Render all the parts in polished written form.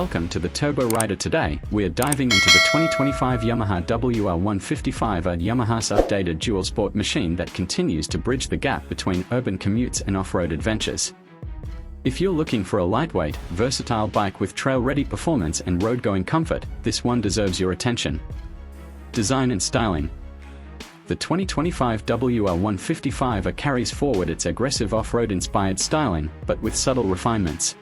Welcome to the Turbo Rider. Today, we are diving into the 2025 Yamaha WR155R, Yamaha's updated dual sport machine that continues to bridge the gap between urban commutes and off-road adventures. If you're looking for a lightweight, versatile bike with trail-ready performance and road-going comfort, this one deserves your attention. Design and styling. The 2025 WR155R carries forward its aggressive off-road inspired styling, but with subtle refinements.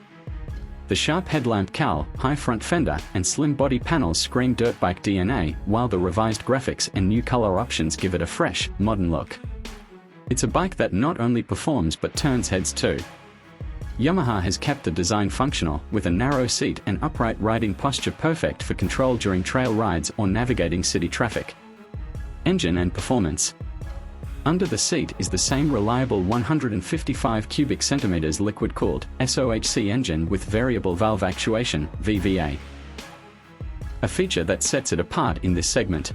The sharp headlamp cowl, high front fender, and slim body panels scream dirt bike DNA, while the revised graphics and new color options give it a fresh, modern look. It's a bike that not only performs but turns heads too. Yamaha has kept the design functional, with a narrow seat and upright riding posture perfect for control during trail rides or navigating city traffic. Engine and performance. Under the seat is the same reliable 155 cubic centimeters liquid-cooled SOHC engine with variable valve actuation (VVA), a feature that sets it apart in this segment.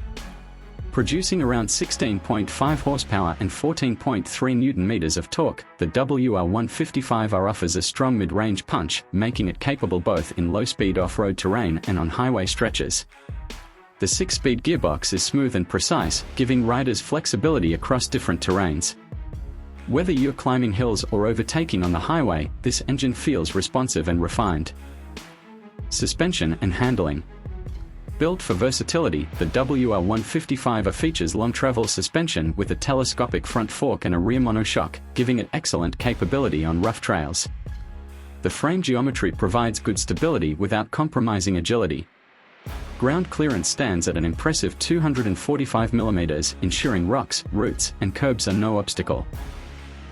Producing around 16.5 horsepower and 14.3 newton-meters of torque, the WR155R offers a strong mid-range punch, making it capable both in low-speed off-road terrain and on highway stretches. The 6-speed gearbox is smooth and precise, giving riders flexibility across different terrains. Whether you're climbing hills or overtaking on the highway, this engine feels responsive and refined. Suspension and handling. Built for versatility, the WR155R features long-travel suspension with a telescopic front fork and a rear monoshock, giving it excellent capability on rough trails. The frame geometry provides good stability without compromising agility. Ground clearance stands at an impressive 245 mm, ensuring rocks, roots, and curbs are no obstacle.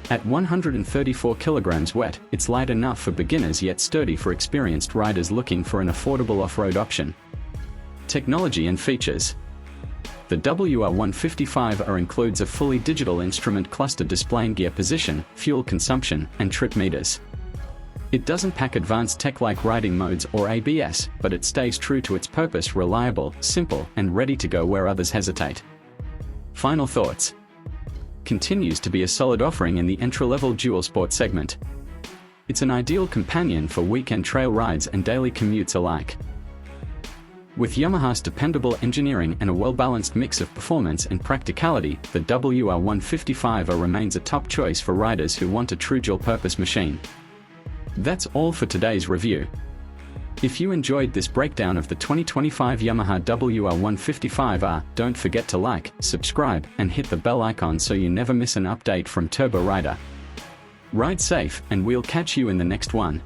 At 134 kg wet, it's light enough for beginners yet sturdy for experienced riders looking for an affordable off-road option. Technology and features. The WR155R includes a fully digital instrument cluster displaying gear position, fuel consumption, and trip meters. It doesn't pack advanced tech like riding modes or ABS, but it stays true to its purpose: reliable, simple, and ready to go where others hesitate. Final thoughts. Continues to be a solid offering in the entry-level dual sport segment. It's an ideal companion for weekend trail rides and daily commutes alike. With Yamaha's dependable engineering and a well-balanced mix of performance and practicality, the WR155R remains a top choice for riders who want a true dual-purpose machine. That's all for today's review. If you enjoyed this breakdown of the 2025 Yamaha WR155R, don't forget to like, subscribe, and hit the bell icon so you never miss an update from Turbo Rider. Ride safe, and we'll catch you in the next one.